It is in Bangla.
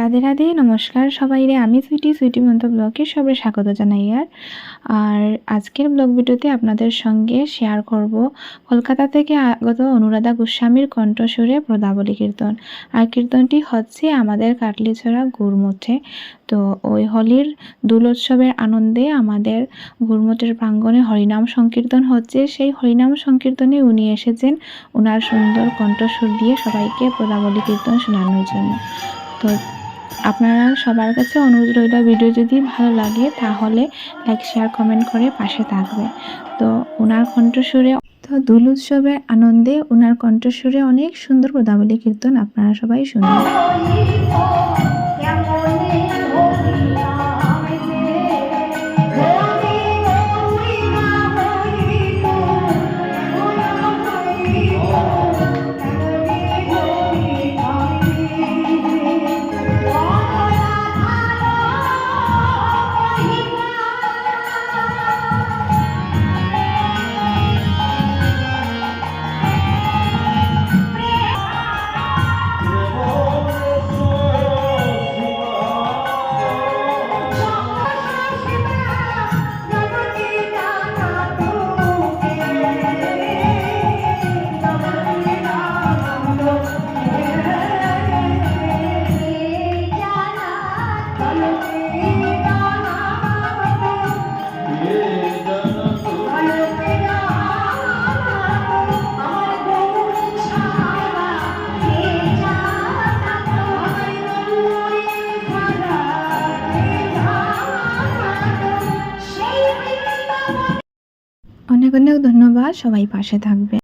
রাধে রাধে, নমস্কার সবাইরে। আমি সুইটি মন্ত ব্লগে সবাই স্বাগত জানাই। আর আজকের ব্লগ ভিডিওতে আপনাদের সঙ্গে শেয়ার করব কলকাতা থেকে আগত অনুরাধা গোস্বামীর কণ্ঠস্বরে পদাবলী কীর্তন। আর কীর্তনটি হচ্ছে আমাদের কাটলিছড়া গুড়মঠে। তো ওই হোলির দোল উৎসবের আনন্দে আমাদের গুড়মঠের প্রাঙ্গণে হরিনাম সংকীর্তন হচ্ছে। সেই হরিনাম সংকীর্তনে উনি এসেছেন ওনার সুন্দর কণ্ঠস্বর দিয়ে সবাইকে পদাবলী কীর্তন শোনানোর জন্য। তো আপনারা সবার কাছে অনুরোধ রইল, ভিডিও যদি ভালো লাগে তাহলে লাইক শেয়ার কমেন্ট করে পাশে থাকবে। তো ওনার কণ্ঠস্বরে, তো দোল উৎসবের আনন্দে ওনার কণ্ঠস্বরে অনেক সুন্দর পদাবলী কীর্তন আপনারা সবাই শুনবেন। অনেক অনেক ধন্যবাদ, সবাই পাশে থাকবে।